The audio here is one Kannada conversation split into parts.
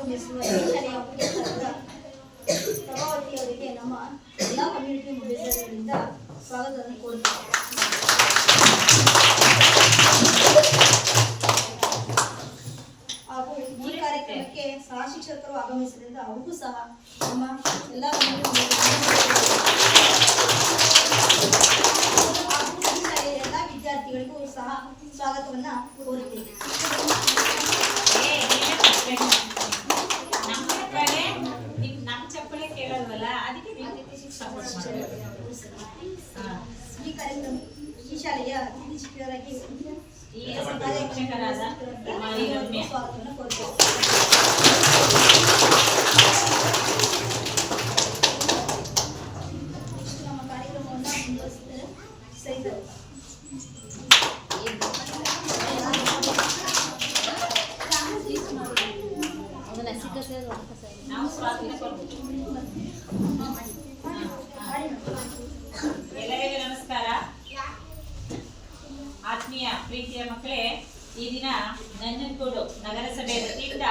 ಆಗಮಿಸುವ ಶಾಲೆಯ ಮುಖ್ಯಸ್ಥರಾದ ಪ್ರಭಾವತಿ ಅವರಿಗೆ ನಮ್ಮ ಎಲ್ಲ ಕಮ್ಯುನಿಟಿ ಮೆಂಬರ್ಗಳಿಂದ ಸ್ವಾಗತವನ್ನು ಕೋರುತ್ತೇವೆ. ಹಾಗೂ ಈ ಕಾರ್ಯಕ್ರಮಕ್ಕೆ ಸಹ ಶಿಕ್ಷಕರು ಆಗಮಿಸಿದ್ರಿಂದ ಅವರಿಗೂ ಸಹ ನಮ್ಮ ಎಲ್ಲ ಎಲ್ಲ ವಿದ್ಯಾರ್ಥಿಗಳಿಗೂ ಸಹ ಸ್ವಾಗತವನ್ನ ಕೋರುತ್ತೇವೆ. ಈ ಕಾರ್ಯಕ್ರಮ ಈ ಶಾಲೆಯ ಅತಿಥಿ ಶಿಕ್ಷಕರಾಗಿ ಸ್ವಾಗತವನ್ನು ಕೋರುತ್ತೇವೆ. ನಮ್ಮ ಕಾರ್ಯಕ್ರಮವನ್ನು ಮುಂದುವರಿಸಿದರೆ ಸಹಿತ ಎಲ್ಲರಿಗೂ ನಮಸ್ಕಾರ. ಆತ್ಮೀಯ ಪ್ರೀತಿಯ ಮಕ್ಕಳೇ, ಈ ದಿನ ನಂಜನಗೂಡು ನಗರಸಭೆ ವತಿಯಿಂದ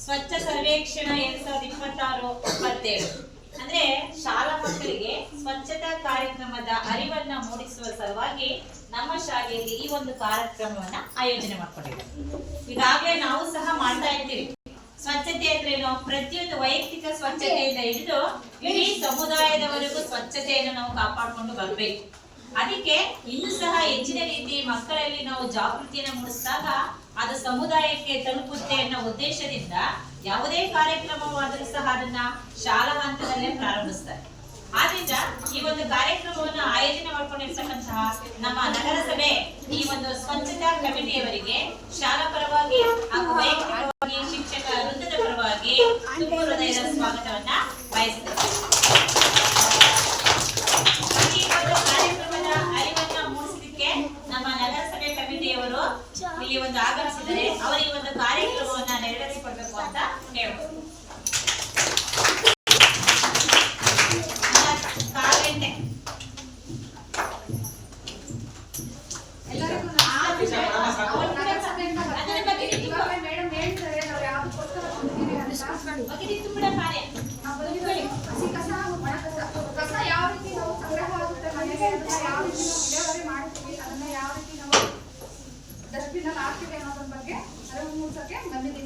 ಸ್ವಚ್ಛ ಸರ್ವೇಕ್ಷಣಾ 2026-27 ಅಂದ್ರೆ ಶಾಲಾ ಮಕ್ಕಳಿಗೆ ಸ್ವಚ್ಛತಾ ಕಾರ್ಯಕ್ರಮದ ಅರಿವನ್ನ ಮೂಡಿಸುವ ಸಲುವಾಗಿ ನಮ್ಮ ಶಾಲೆಯಲ್ಲಿ ಈ ಒಂದು ಕಾರ್ಯಕ್ರಮವನ್ನ ಆಯೋಜನೆ ಮಾಡಿಕೊಂಡಿದ್ದೇವೆ. ಈಗಾಗಲೇ ನಾವು ಸಹ ಮಾಡ್ತಾ ಇರ್ತೀವಿ. ಸ್ವಚ್ಛತೆ ಅಂದ್ರೇನು? ಪ್ರತಿಯೊಂದು ವೈಯಕ್ತಿಕ ಸ್ವಚ್ಛತೆಯಿಂದ ಹಿಡಿದು ಇಡೀ ಸಮುದಾಯದವರೆಗೂ ಸ್ವಚ್ಛತೆಯನ್ನು ನಾವು ಕಾಪಾಡಿಕೊಂಡು ಬರಬೇಕು. ಅದಕ್ಕೆ ಇನ್ನೂ ಸಹ ಹೆಚ್ಚಿನ ರೀತಿ ಮಕ್ಕಳಲ್ಲಿ ನಾವು ಜಾಗೃತಿಯನ್ನು ಮೂಡಿಸಿದಾಗ ಅದು ಸಮುದಾಯಕ್ಕೆ ತಲುಪುತ್ತೆ ಅನ್ನೋ ಉದ್ದೇಶದಿಂದ ಯಾವುದೇ ಕಾರ್ಯಕ್ರಮವಾದರೂ ಸಹ ಅದನ್ನ ಶಾಲಾ ಹಂತದಲ್ಲೇ ಪ್ರಾರಂಭಿಸ್ತಾರೆ. ಆದ್ರಿಂದ ಈ ಒಂದು ಕಾರ್ಯಕ್ರಮವನ್ನು ಆಯೋಜನೆ ಮಾಡಿಕೊಂಡಿರ್ತಕ್ಕಂತಹ ನಮ್ಮ ನಗರಸಭೆ ಈ ಒಂದು ಸ್ವಚ್ಛತಾ ಕಮಿಟಿಯವರಿಗೆ ಶಾಲಾ ಪರವಾಗಿ ಹಾಗೂ ವೈಯಕ್ತಿಕವಾಗಿ ಶಿಕ್ಷಕ ವೃಂದದ ಪರವಾಗಿ ತುಂಬ ಹೃದಯದ ಸ್ವಾಗತವನ್ನ ಬಯಸುತ್ತೇವೆ. ಈ ಒಂದು ಕಾರ್ಯಕ್ರಮದ ಅರಿವನ್ನ ಮೂಡಿಸಲಿಕ್ಕೆ ನಮ್ಮ ನಗರಸಭೆ ಕಮಿಟಿಯವರು ಇಲ್ಲಿ ಒಂದು ಆಗಮಿಸಿದರೆ ಅವರಿಗೆ ಒಂದು ಕಾರ್ಯಕ್ರಮವನ್ನ ನೆರವೇರಿಸಿಕೊಡ್ಬೇಕು ಅಂತ ಹೇಳ್ಬೋದು.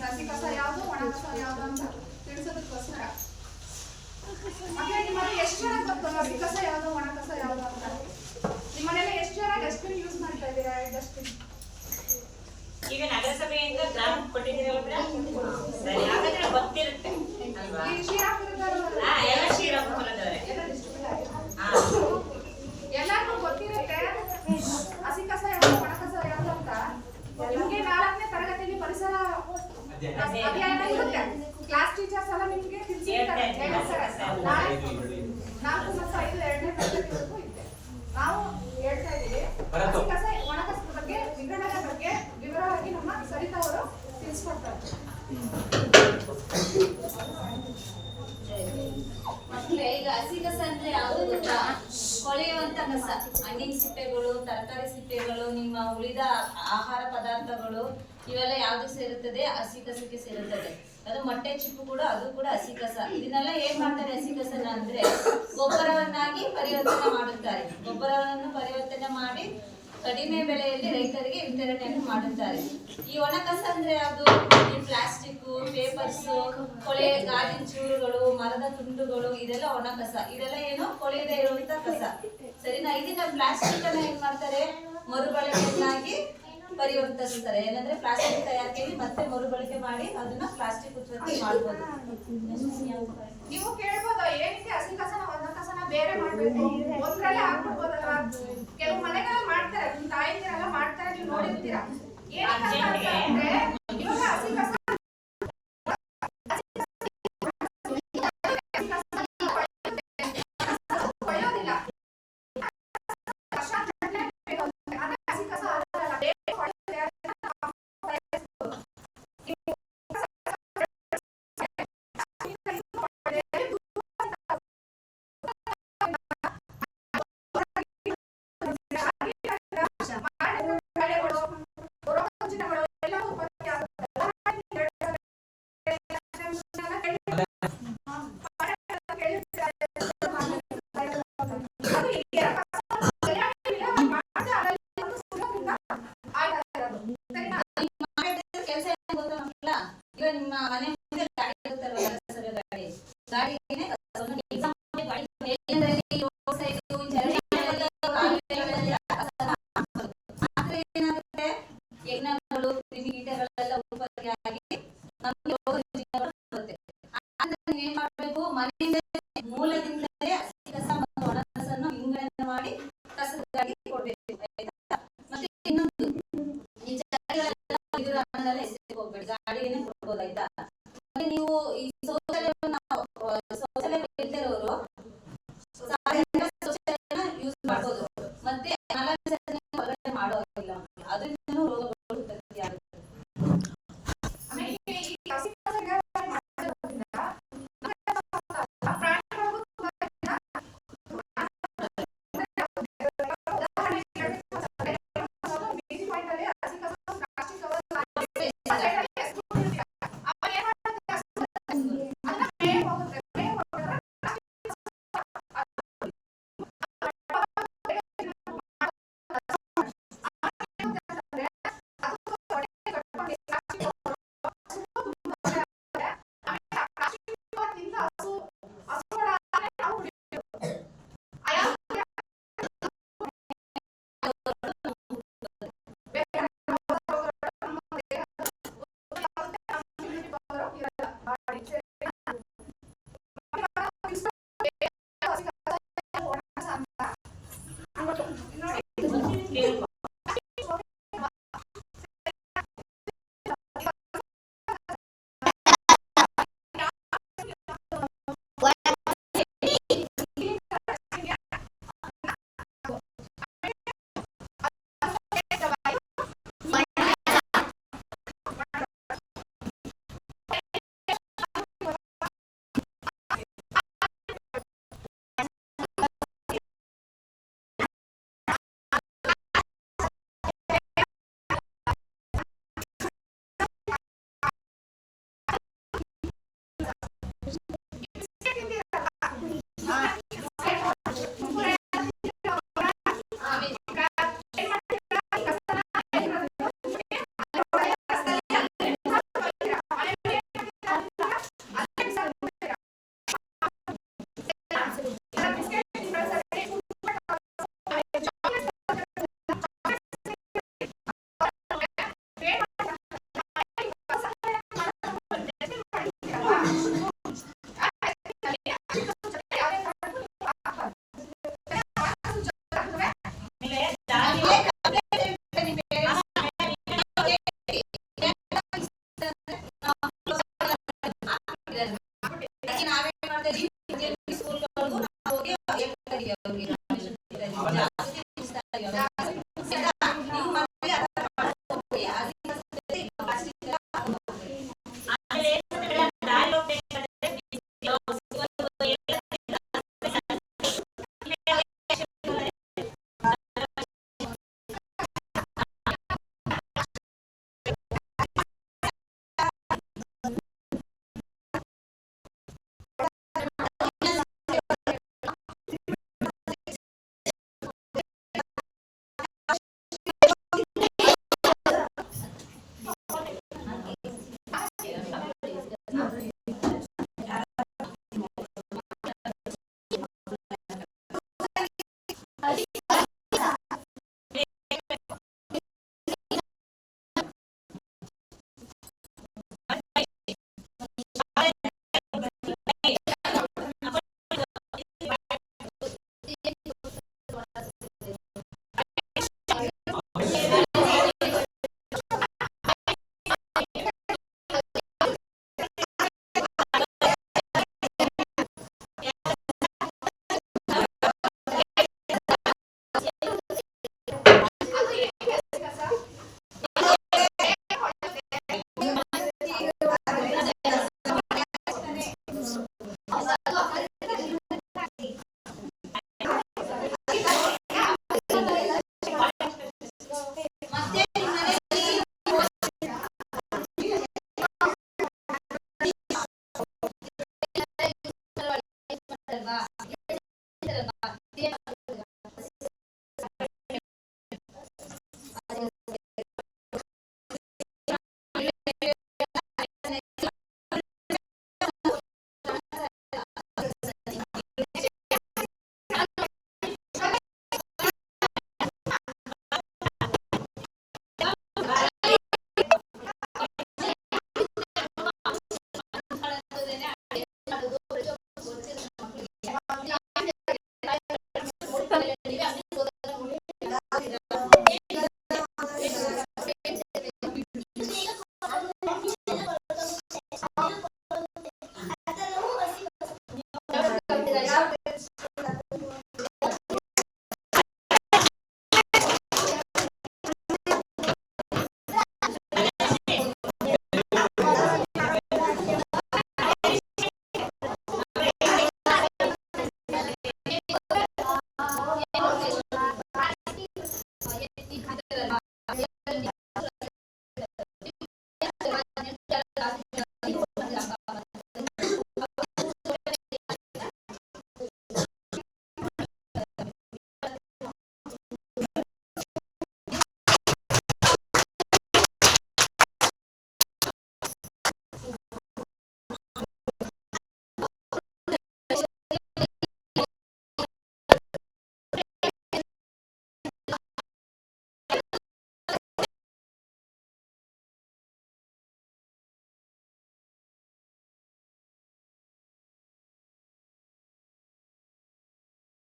ಹಸಿ ಕಸ ಯಾವುದು, ಒಣ ಕಸ ಯಾವುದು ಅಂತ ತಿಳಿಸೋದಕ್ಕೋಸ್ಕರ ನಿಮ್ಮಲ್ಲಿ ಎಷ್ಟು ಜನ ಗೊತ್ತು ಹಸಿ ಕಸ ಯಾವುದು, ಒಣ ಕಸ ಯಾವುದು ಅಂತ? ನಿಮ್ಮನೆಲ್ಲ ಎಷ್ಟು ಜನ ಡಸ್ಟ್ಬಿನ್ ಯೂಸ್ ಮಾಡ್ತಾ ಇದ್ದೀರಾ? ಡಸ್ಟ್ಬಿನ್ ಈಗ ನಗರಸಭೆಯಿಂದ ಗ್ರಾಮ ಕೊಟ್ಟಿದ್ದೀರಲ್ಲ, ಸರಿ, ಹಾಗಾದ್ರೆ ಗೊತ್ತಿರುತ್ತೆ ಅಲ್ವಾ? ಎಲ್ಲ ಶ್ರೀರಾಮಪುರದವರೇ ಎಲ್ಲರಿಗೂ ಗೊತ್ತಿರುತ್ತೆ ಹಸಿ ಕಸ ಯಾವುದು, ಒಣ ಕಸ ಯಾವುದು ಅಂತ. ನಿಮ್ಗೆ 4ನೇ ತರಗತಿಯಲ್ಲಿ ಪರಿಸರ ಅಧ್ಯಯನ ಇರುತ್ತೆ. ಕ್ಲಾಸ್ ಟೀಚರ್ಸ್ ಎಲ್ಲ ನಿಮ್ಗೆ ತಿಳಿಸಿರ್ತಾರೆ. 4 ಮತ್ತು 5 2ನೇ ತರಗತಿವರೆಗೂ ಇದೆ. ನಾವು ಹೇಳ್ತಾ ಇದ್ದೀವಿ ಹಸಿ ಕಸ ಒಣ ಕಸದ ಬಗ್ಗೆ ವಿಂಗಡಣೆ ಬಗ್ಗೆ ವಿವರವಾಗಿ ನಮ್ಮ ಸರಿತಾ ಅವರು ತಿಳಿಸ್ಕೊಡ್ತಾರೆ. ಮಕ್ಕಳೇ, ಈಗ ಹಸಿ ಕಸ ಅಂದ್ರೆ ಯಾವುದು ಗೊತ್ತಾ? ಕೊಳೆಯುವಂತ ಕಸ, ಹಣ್ಣಿನ ಸಿಪ್ಪೆಗಳು, ತರಕಾರಿ ಸಿಪ್ಪೆಗಳು, ನಿಮ್ಮ ಉಳಿದ ಆಹಾರ ಪದಾರ್ಥಗಳು, ಇವೆಲ್ಲ ಯಾವ್ದು ಸೇರುತ್ತದೆ? ಹಸಿ ಕಸಕ್ಕೆ ಸೇರುತ್ತದೆ. ಅದು ಮೊಟ್ಟೆ ಚಿಪ್ಪು ಕೂಡ, ಅದು ಕೂಡ ಹಸಿ ಕಸ. ಇದನ್ನೆಲ್ಲ ಏನ್ ಮಾಡ್ತಾರೆ ಹಸಿ ಕಸನ ಅಂದ್ರೆ ಗೊಬ್ಬರವನ್ನಾಗಿ ಪರಿವರ್ತನೆ ಮಾಡುತ್ತಾರೆ. ಗೊಬ್ಬರವನ್ನು ಪರಿವರ್ತನೆ ಮಾಡಿ ಕಡಿಮೆ ಬೆಲೆಯಲ್ಲಿ ರೈತರಿಗೆ ವಿತರಣೆಯನ್ನು ಮಾಡುತ್ತಾರೆ. ಈ ಒಣ ಕಸ ಅಂದ್ರೆ ಯಾವುದು? ಈ ಪ್ಲಾಸ್ಟಿಕ್, ಪೇಪರ್ಸ್, ಕೊಳೆ ಗಾಜಿನ ಚೂರುಗಳು, ಮರದ ತುಂಡುಗಳು, ಇದೆಲ್ಲ ಒಣ ಕಸ. ಇದೆಲ್ಲ ಏನು? ಕೊಳೆಯದೇ ಇರುವಂತ ಕಸ. ಸರಿನಾ? ಇದನ್ನ ಪ್ಲಾಸ್ಟಿಕ್ ಅನ್ನ ಏನ್ ಮಾಡ್ತಾರೆ? ಮರುಬಳಕೆಯನ್ನಾಗಿ ಪರಿವರ್ತಿಸ್ತಾರೆ. ಏನಂದ್ರೆ ಪ್ಲಾಸ್ಟಿಕ್ ತಯಾರಿಕೆಯಲ್ಲಿ ಮತ್ತೆ ಮರುಬಳಕೆ ಮಾಡಿ ಅದನ್ನ ಪ್ಲಾಸ್ಟಿಕ್ ಉತ್ಪತ್ತಿ ಮಾಡಬಹುದು. ನೀವು ಕೇಳ್ಬೋದು, ಏನಕ್ಕೆ ಹಸಿ ಕಸನ ಒಣ ಕಸನ ಬೇರೆ ಮಾಡ್ಬೇಕು? ಒಂದ್ರಲ್ಲೇ ಹಾಕ್ಬಿಡ್ಬೋದಲ್ವಾ? ಕೆಲವು ಮನೆಗಳಲ್ಲಿ ಮಾಡ್ತಾರೆ, ನಿಮ್ ತಾಯಿಯರೆಲ್ಲ ಮಾಡ್ತಾರೆ, ನೀವು ನೋಡಿರ್ತೀರಾ. ಏನಕ್ಕೆ ಇವಾಗ ಹಸಿ ಕಸ ಈಗ ನಿಮ್ಮ ಮನೆ ಮುಂದೆ ಗಾಡಿ ಇರುತ್ತಲ್ವ, ನಗರಸಭೆ ಗಾಡಿ, ಗಾಡಿಗೆ ಎಕ್ಸಾಮ್ ಗಾಡಿ ಮೇಲಿಂದ ಈ ರೋಡ್ ಸೈಡ್ ಚರಂಡಿಗಳಲ್ಲಿ ಕಾಲುವೆಗಳಲ್ಲಿ ಆದ್ರೆ ಏನಾಗುತ್ತೆ, ಯಜ್ಞಗಳು ಕ್ರಿಮಿಕೀಟಗಳೆಲ್ಲ ಉತ್ಪತ್ತಿಯಾಗಿ ನಮಗೆ ರೋಗ ರುಜಿನಗಳು ಬರುತ್ತೆ. ಆದ್ರೆ ನೀವು ಏನ್ ಮಾಡ್ಬೇಕು, ಮನೆಯಿಂದ ಮೂಲದಿಂದಲೇ ಹಸಿ ಕಸ ಮತ್ತು ಒಣ ಕಸನ್ನು ವಿಂಗಡಣೆ ಮಾಡಿ ಕಸದ ಗಾಡಿಗೆ ಕೊಡ್ಬೇಕು, ಆಯ್ತಾ? ಮತ್ತೆ ಇನ್ನೊಂದು, ಈ ಚರಂಡಿಗಳೆಲ್ಲ ಇದ್ರ ಅನ್ನದಲ್ಲೇ ಎಸೆಯಕ್ಕೆ ಹೋಗ್ಬೇಡಿ, ಗಾಡಿಗೆನೆ ಕೊಡ್ಬೋದು, ಆಯ್ತಾ? ಮತ್ತೆ ನೀವು ಈ ಶೌಚಾಲಯವನ್ನ ಇಲ್ದೇ ಇರೋರು ಸಾರ್ವಜನಿಕ ಶೌಚಾಲಯನ ಯೂಸ್ ಮಾಡ್ಬೋದು, ಮತ್ತೆ ಮಲ ವಿಸರ್ಜನೆ ಹೊರಗಡೆ ಮಾಡೋದಿಲ್ಲ, ಅದರಿಂದನೂ ರೋಗಗಳು ಉತ್ಪತ್ತಿಯಾಗುತ್ತೆ. ಆಮೇಲೆ ಈ ಹಸಿ ಕಸ ವಿಲೇವಾರಿ ಮಾಡೋದ್ರಿಂದ ಪ್ರಾಣಿಗಳಿಗೂ ತುಂಬಾ ಬೀದಿ ಪಾಯಿಂಟ್ ಅಲ್ಲಿ ಹಸಿ ಕಸ ಪ್ಲಾಸ್ಟಿಕ್ ಕವರ್ ನಾವೇನ್ ಮಾಡ್ತೀವಿ, ಸ್ಕೂಲ್ಗಳಿಗೂ ನಾವು ಹೋಗಿ ಹೇಳ್ತೀವಿ ಅವ್ರಿಗೆ, ಜಾಗೃತಿ ಮೂಡಿಸ್ತಾ ಇದೀವಿ ಅವ್ರಿಗೆ. ನೀವು ಮನೆಯಲ್ಲಿ ಅರ್ಥ ಮಾಡ್ಕೊಳ್ಳಿ, ಹಸಿ ಕಸದಲ್ಲಿ ಪ್ಲಾಸ್ಟಿಕ್ ಎಲ್ಲ ಹಾಕ್ಬೇಡಿ. ಆಮೇಲೆ ದಾರಿ ಹೋಗ್ಬೇಕಾದ್ರೆ ಮತ್ತೆ